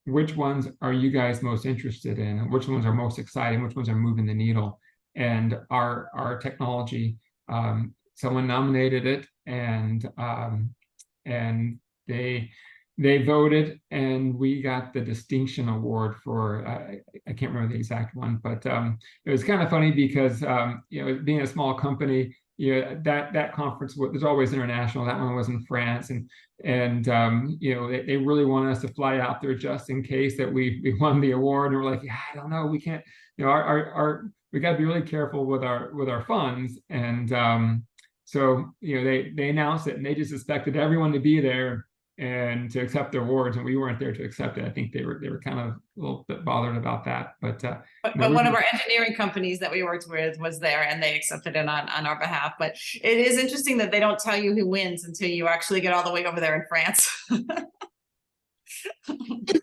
which ones are you guys most interested in? Which ones are most exciting? Which ones are moving the needle? And our technology, someone nominated it, and they voted, and we got the distinction award for I can't remember the exact one, but it was kind of funny because being a small company, that conference, there's always international. That one was in France, and they really want us to fly out there just in case that we won the award. And we're like, yeah, I don't know, we can't. We got to be really careful with our funds. And so they announced it, and they just expected everyone to be there and to accept the awards, and we weren't there to accept it. I think they were kind of a little bit bothered about that. But one of our engineering companies that we worked with was there, and they accepted it on our behalf. But it is interesting that they don't tell you who wins until you actually get all the way over there in France.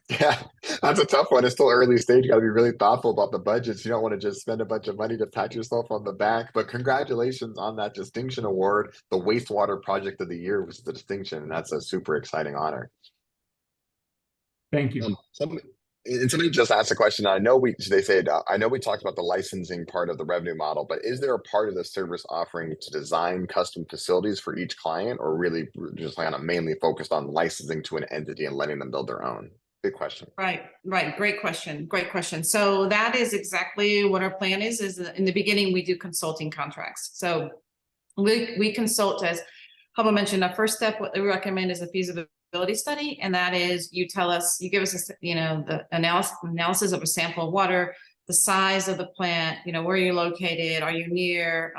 Yeah, that's a tough one. It's still early stage. You got to be really thoughtful about the budgets. You don't want to just spend a bunch of money to pat yourself on the back. But congratulations on that distinction award. The Wastewater Project of the Year was the distinction, and that's a super exciting honor. Thank you. Somebody just asked a question. I know we talked about the licensing part of the revenue model, but is there a part of the service offering to design custom facilities for each client, or really just kind of mainly focused on licensing to an entity and letting them build their own? Big question. Right. Great question. So that is exactly what our plan is in the beginning, we do consulting contracts. So we consult, as Hubble mentioned, our first step, what we recommend is a feasibility study, and that is you give us the analysis of a sample of water, the size of the plant, where you're located, are you near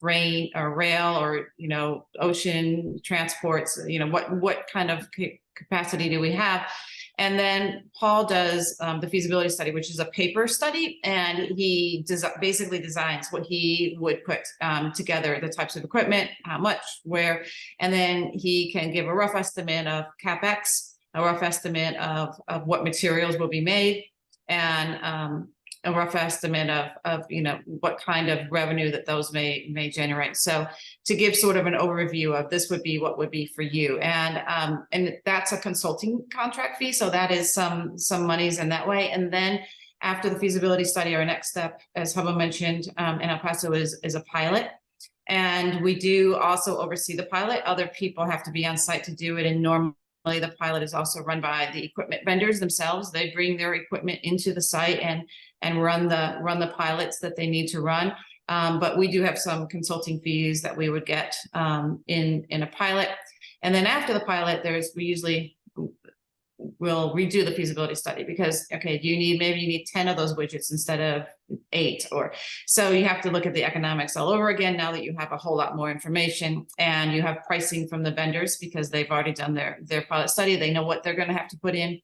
rain or rail or ocean transports, what kind of capacity do we have, And then Paul does the feasibility study, which is a paper study, and he basically designs what he would put together, the types of equipment, how much, where, and then he can give a rough estimate of CapEx, a rough estimate of what materials will be made, and a rough estimate of what kind of revenue that those may generate. So to give sort of an overview of this would be what would be for you, and that's a consulting contract fee, so that is some monies in that way. And then after the feasibility study, our next step, as Hubba mentioned, in El Paso is a pilot. And we do also oversee the pilot. Other people have to be on site to do it, and normally the pilot is also run by the equipment vendors themselves. They bring their equipment into the site and run the pilots that they need to run. But we do have some consulting fees that we would get in a pilot. And then after the pilot, we'll redo the feasibility study, because, okay, maybe you need 10 of those widgets instead of 8, or so you have to look at the economics all over again now that you have a whole lot more information, and you have pricing from the vendors because they've already done their pilot study. They know what they're going to have to put in.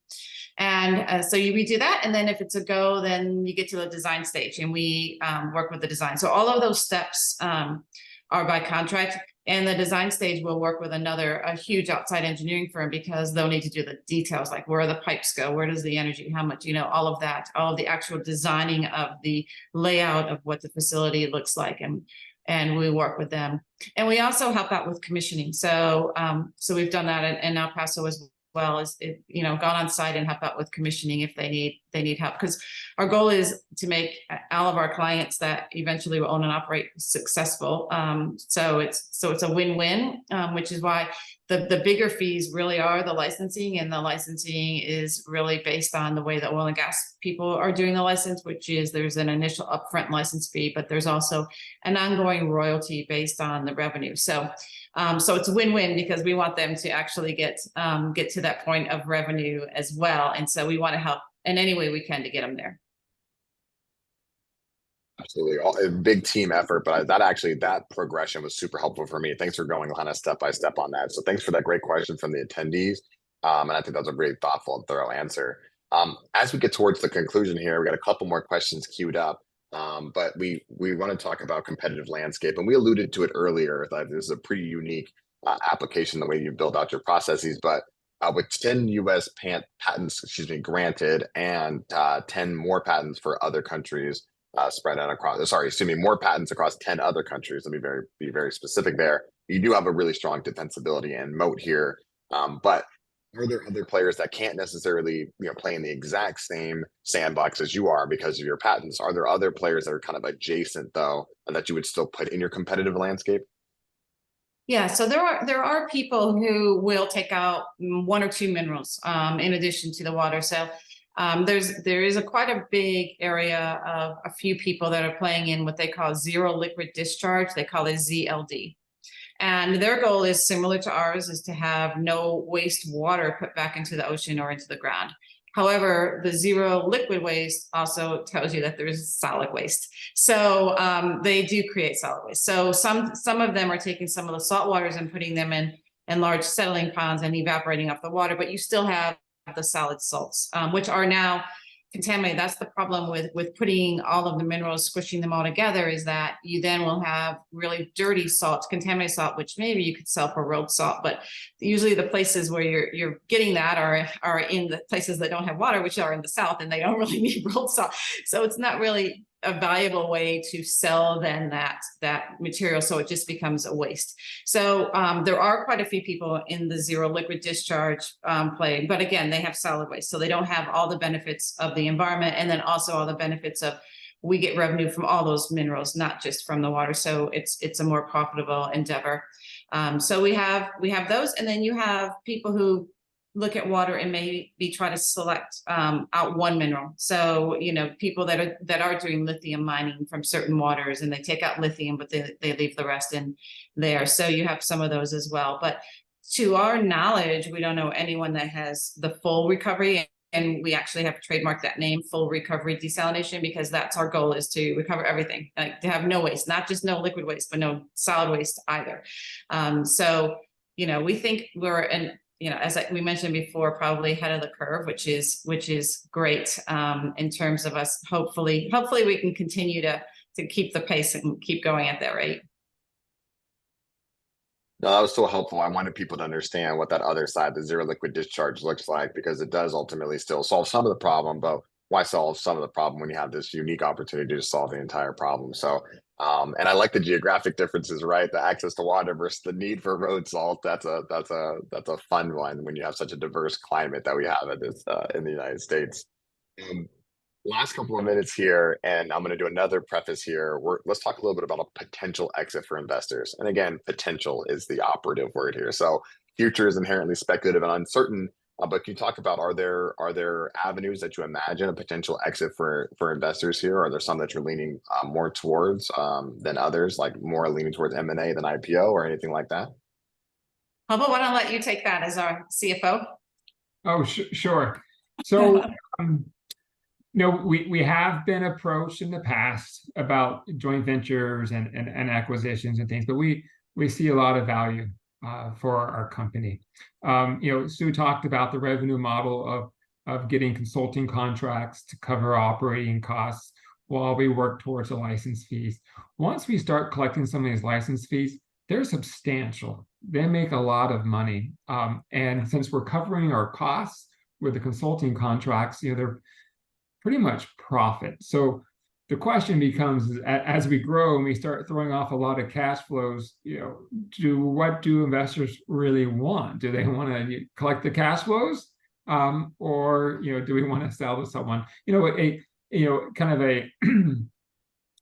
And so you redo that, and then if it's a go, then you get to the design stage, and we work with the design. So all of those steps are by contract, and the design stage will work with a huge outside engineering firm, because they'll need to do the details, like where the pipes go, where does the energy, how much, all of that, all of the actual designing of the layout of what the facility looks like, and we work with them. And we also help out with commissioning. So we've done that in El Paso as well, as gone on site and help out with commissioning if they need help, because our goal is to make all of our clients that eventually will own and operate successful. So it's a win-win, which is why the bigger fees really are the licensing, and the licensing is really based on the way that oil and gas people are doing the license, which is there's an initial upfront license fee, but there's also an ongoing royalty based on the revenue. So it's a win-win, because we want them to actually get to that point of revenue as well. And so we want to help in any way we can to get them there. Absolutely, a big team effort, but that progression was super helpful for me. Thanks for going kind of step by step on that. So thanks for that great question from the attendees, and I think that was a very thoughtful and thorough answer. As we get towards the conclusion here, we got a couple more questions queued up, but we want to talk about competitive landscape, and we alluded to it earlier that this is a pretty unique application, the way you build out your processes, but with 10 U.S. patents, granted, and 10 more patents for other countries. Spread out across, more patents across 10 other countries. Let me be very specific there. You do have a really strong defensibility and moat here, but are there other players that can't necessarily play in the exact same sandbox as you are because of your patents? Are there other players that are kind of adjacent though, and that you would still put in your competitive landscape? Yeah, so there are people who will take out 1 or 2 minerals in addition to the water. So there is quite a big area of a few people that are playing in what they call zero liquid discharge. They call it ZLD. And their goal is similar to ours, is to have no waste water put back into the ocean or into the ground. However, the zero liquid waste also tells you that there's solid waste. So they do create solid waste. So some of them are taking some of the salt waters and putting them in large settling ponds and evaporating off the water, but you still have the solid salts, which are now contaminated. That's the problem with putting all of the minerals, squishing them all together, is that you then will have really dirty salt, contaminated salt, which maybe you could sell for road salt, but usually the places where you're getting that are in the places that don't have water, which are in the South, and they don't really need road salt. So it's not really a valuable way to sell then that material, so it just becomes a waste. So there are quite a few people in the zero liquid discharge play, but again, they have solid waste, so they don't have all the benefits of the environment, and then also all the benefits of, we get revenue from all those minerals, not just from the water. So it's a more profitable endeavor. So we have those, and then you have people who look at water and maybe try to select out one mineral. So, people that are doing lithium mining from certain waters, and they take out lithium, but they leave the rest in there. So you have some of those as well. But to our knowledge, we don't know anyone that has the full recovery. And we actually have trademarked that name, full recovery desalination, because that's our goal, is to recover everything, like to have no waste, not just no liquid waste, but no solid waste either. So, we think we're as we mentioned before, probably ahead of the curve, which is great in terms of us. Hopefully we can continue to keep the pace and keep going at that rate. No, that was so helpful. I wanted people to understand what that other side, the zero liquid discharge, looks like, because it does ultimately still solve some of the problem, but why solve some of the problem when you have this unique opportunity to solve the entire problem? So, and I like the geographic differences, right? The access to water versus the need for road salt. That's a fun one when you have such a diverse climate that we have in the United States. Um, Last couple of minutes here, and I'm going to do another preface here. Let's talk a little bit about a potential exit for investors. And again, potential is the operative word here. So future is inherently speculative and uncertain. But can you talk about, are there avenues that you imagine a potential exit for investors here? Are there some that you're leaning more towards than others, like more leaning towards M&A than IPO or anything like that? Hubble, why don't I let you take that as our CFO? Oh, sure. So, we have been approached in the past about joint ventures and acquisitions and things, but we see a lot of value for our company. Sue talked about the revenue model of getting consulting contracts to cover operating costs while we work towards the license fees. Once we start collecting some of these license fees, they're substantial. They make a lot of money. And since we're covering our costs with the consulting contracts, they're pretty much profit. So the question becomes, as we grow and we start throwing off a lot of cash flows, what do investors really want? Do they want to collect the cash flows, or do we want to sell to someone? Kind of a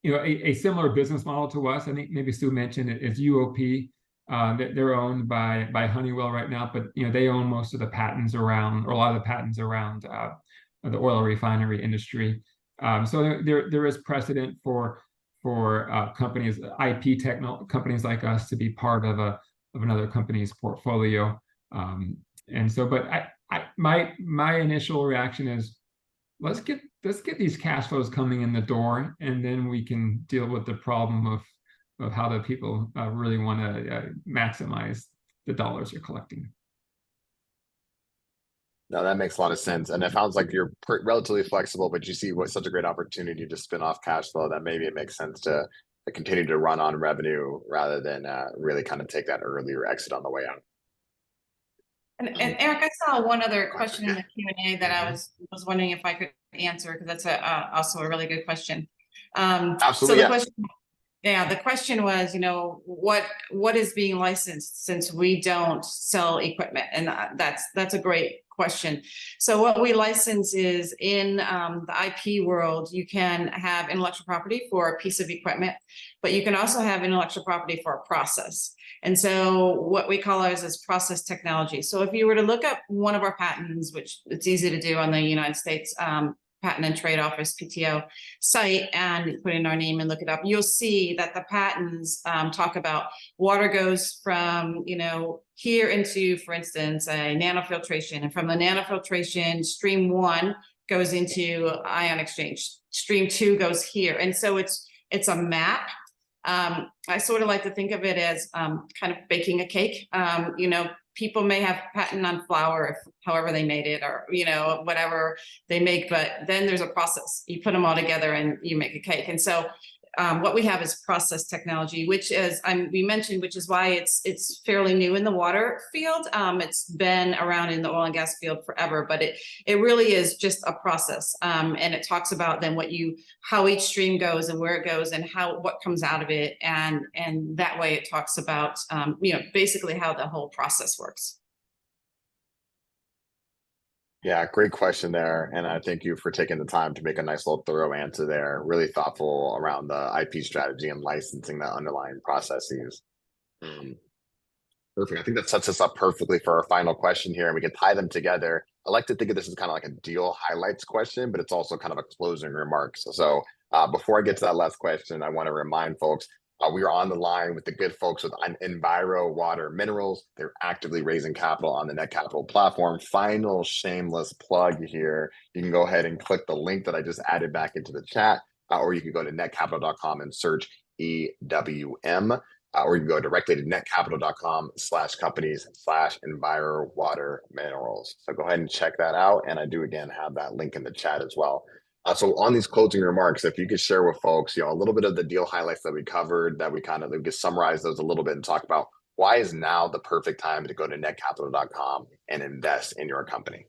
a similar business model to us. I think maybe Sue mentioned it is UOP. That they're owned by Honeywell right now, but they own most of the patents around, or a lot of the patents around the oil refinery industry. So there is precedent for companies, companies like us, to be part of another company's portfolio. But my initial reaction is, let's get these cash flows coming in the door, and then we can deal with the problem of how the people really want to maximize the dollars you're collecting. No, that makes a lot of sense. And it sounds like you're relatively flexible, but you see such a great opportunity to spin off cash flow that maybe it makes sense to continue to run on revenue rather than really kind of take that earlier exit on the way out. And Eric, I saw one other question in the Q&A that I was wondering if I could answer, because that's also a really good question. Absolutely. So the question was, what is being licensed, since we don't sell equipment? And that's a great question. So what we license is, in the IP world, you can have intellectual property for a piece of equipment, but you can also have intellectual property for a process. And so what we call ours is process technology. So if you were to look up one of our patents, which it's easy to do on the United States Patent and Trade Office, PTO site, and put in our name and look it up, you'll see that the patents talk about water goes from, here into, for instance, a nanofiltration. And from the nanofiltration, stream 1 goes into ion exchange. Stream 2 goes here. And so it's a map. I sort of like to think of it as kind of baking a cake. People may have patent on flour, however they made it, or whatever they make, but then there's a process. You put them all together and you make a cake. And so what we have is process technology, which is we mentioned, which is why it's fairly new in the water field. It's been around in the oil and gas field forever, but it really is just a process. And it talks about then how each stream goes and where it goes and what comes out of it, and that way it talks about basically how the whole process works. Yeah, great question there. And I thank you for taking the time to make a nice little thorough answer there. Really thoughtful around the IP strategy and licensing the underlying processes. Perfect. I think that sets us up perfectly for our final question here, and we can tie them together. I like to think of this as kind of like a deal highlights question, but it's also kind of a closing remarks. So before I get to that last question, I want to remind folks, we are on the line with the good folks with Enviro Water Minerals. They're actively raising capital on the Netcapital platform. Final shameless plug here. You can go ahead and click the link that I just added back into the chat, or you can go to netcapital.com and search EWM. or you can go directly to netcapital.com/companies/Enviro Water Minerals. So go ahead and check that out. And I do again have that link in the chat as well. So on these closing remarks, if you could share with folks, a little bit of the deal highlights that we covered, that we could summarize those a little bit and talk about why is now the perfect time to go to netcapital.com and invest in your company.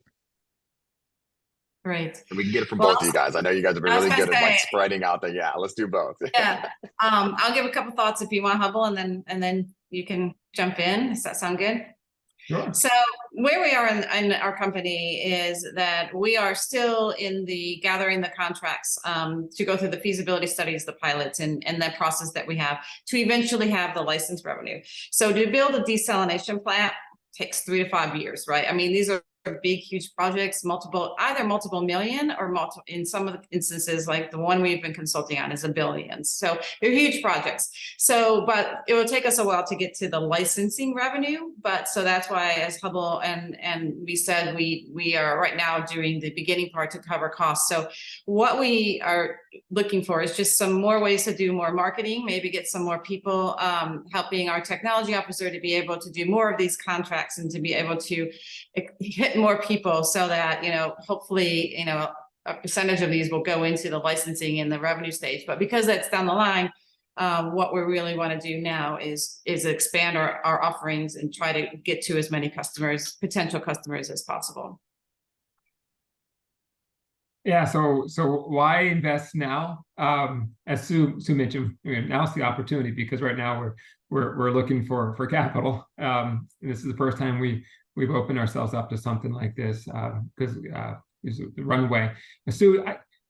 Great. And we can get it from both of you guys. I know you guys have been really good at like spreading out the, let's do both. Yeah. I'll give a couple thoughts if you want, Hubble, and then you can jump in. Does that sound good? Sure. So where we are in our company is that we are still in the gathering the contracts to go through the feasibility studies, the pilots, and that process that we have to eventually have the license revenue. So to build a desalination plant takes 3 to 5 years, right? I mean, these are big, huge projects, either multiple million or in some of the instances, like the one we've been consulting on is $1 billion. So they're huge projects. So, but it will take us a while to get to the licensing revenue. But so that's why, as Hubble and we said, we are right now doing the beginning part to cover costs. So what we are looking for is just some more ways to do more marketing, maybe get some more people helping our technology officer to be able to do more of these contracts and to be able to hit more people, so that hopefully a percentage of these will go into the licensing and the revenue stage. But because that's down the line, what we really want to do now is expand our offerings and try to get to as many potential customers as possible. Yeah, so why invest now? As Sue mentioned, now's the opportunity, because right now we're looking for capital. This is the first time we've opened ourselves up to something like this, because the runway. And Sue,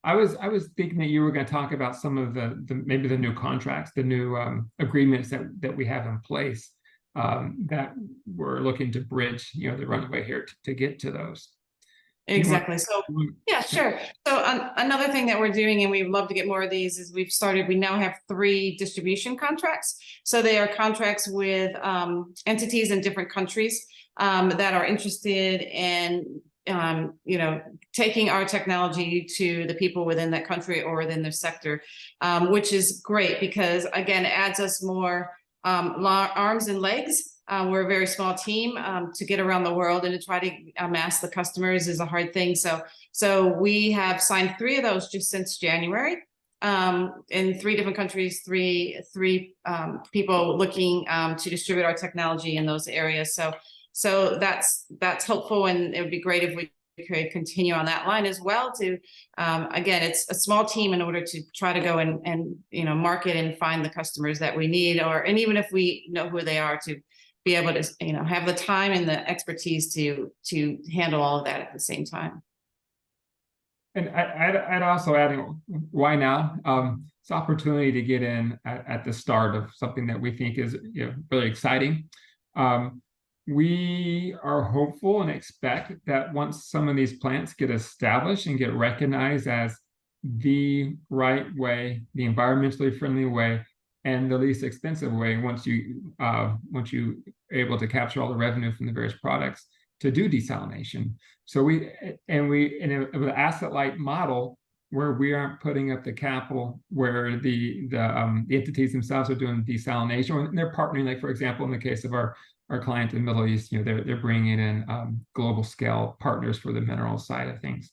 I was thinking that you were going to talk about some of maybe the new contracts, the new agreements that we have in place, that we're looking to bridge, the runway here to get to those. Exactly. So yeah, sure. So another thing that we're doing, and we'd love to get more of these, is we now have 3 distribution contracts. So they are contracts with entities in different countries that are interested in taking our technology to the people within that country or within their sector, which is great because, again, it adds us more arms and legs. We're a very small team. To get around the world and to try to amass the customers is a hard thing. So we have signed 3 of those just since January, in 3 different countries, three people looking to distribute our technology in those areas. So that's helpful, and it would be great if we could continue on that line as well. To again, it's a small team in order to try to go and market and find the customers that we need, and even if we know who they are, to be able to have the time and the expertise to handle all of that at the same time. And I'd also add, why now? It's opportunity to get in at the start of something that we think is really exciting. We are hopeful and expect that once some of these plants get established and get recognized as the right way, the environmentally friendly way, and the least expensive way, once you are able to capture all the revenue from the various products to do desalination. So we in an asset-light model where we aren't putting up the capital, where the entities themselves are doing desalination, and they're partnering. Like, for example, in the case of our client in the Middle East, they're bringing in global scale partners for the mineral side of things.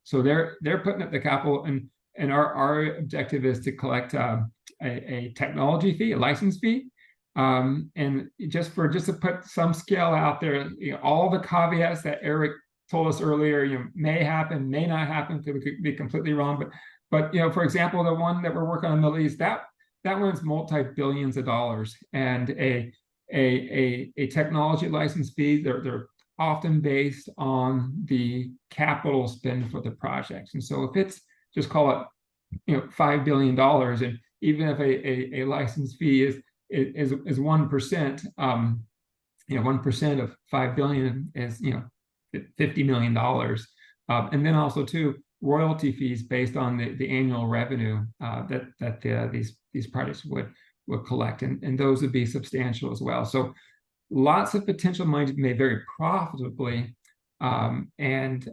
So they're putting up the capital, and our objective is to collect a technology fee, a license fee, and just to put some scale out there, all the caveats that Eric told us earlier, may happen, may not happen, could be completely wrong, but for example, the one that we're working on in the Middle East, that one's multi-billions of dollars, and a technology license fee, they're often based on the capital spend for the projects. And so if it's, just call it $5 billion, and even if a license fee is 1%, 1% of 5 billion is $50 million, and then also too, royalty fees based on the annual revenue that these projects would collect, and those would be substantial as well. So lots of potential money to be made very profitably, and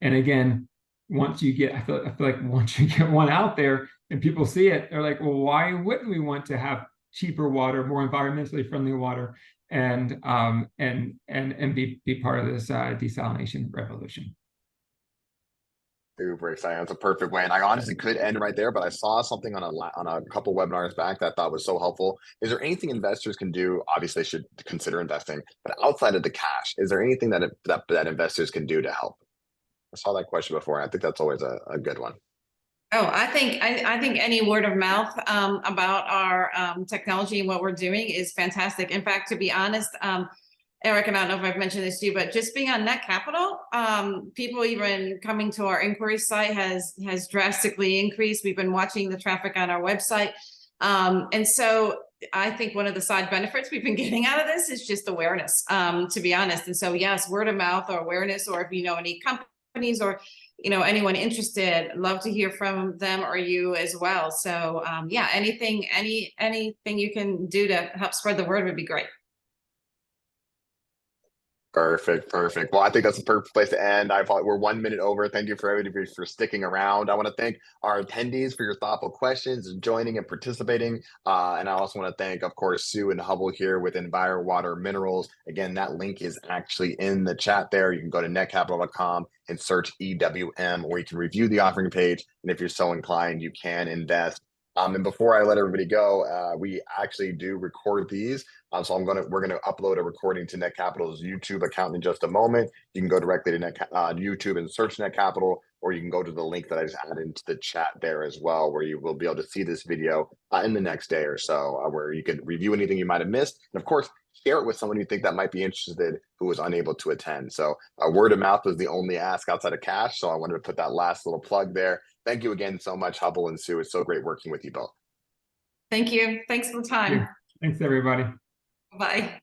again, once you get, I feel like once you get one out there and people see it, they're like, well, why wouldn't we want to have cheaper water, more environmentally friendly water, and be part of this desalination revolution. Super exciting. That's a perfect way. And I honestly could end right there, but I saw something on a couple webinars back that I thought was so helpful. Is there anything investors can do? Obviously, they should consider investing, but outside of the cash, is there anything that investors can do to help? I saw that question before, and I think that's always a good one. Oh, I think any word of mouth about our technology and what we're doing is fantastic. In fact, to be honest, Eric, and I don't know if I've mentioned this to you, but just being on Netcapital, people even coming to our inquiry site has drastically increased. We've been watching the traffic on our website. And so I think one of the side benefits we've been getting out of this is just awareness, to be honest. And so, yes, word of mouth or awareness, or if you know any companies or anyone interested, love to hear from them or you as well. So yeah, anything you can do to help spread the word would be great. Perfect. Well, I think that's the perfect place to end. We're 1 minute over. Thank you for everybody for sticking around. I want to thank our attendees for your thoughtful questions and joining and participating. And I also want to thank, of course, Sue and Hubble here with Enviro Water Minerals. Again, that link is actually in the chat there. You can go to netcapital.com and search EWM, or you can review the offering page. And if you're so inclined, you can invest. And before I let everybody go, we actually do record these. So we're gonna upload a recording to Netcapital's YouTube account in just a moment. You can go directly to YouTube and search Netcapital, or you can go to the link that I just added into the chat there as well, where you will be able to see this video in the next day or so, where you can review anything you might have missed, and of course, share it with someone you think that might be interested who was unable to attend. So word of mouth was the only ask outside of cash. So I wanted to put that last little plug there. Thank you again so much, Hubble and Sue. It's so great working with you both. Thank you. Thanks for the time. Thanks, everybody. Bye.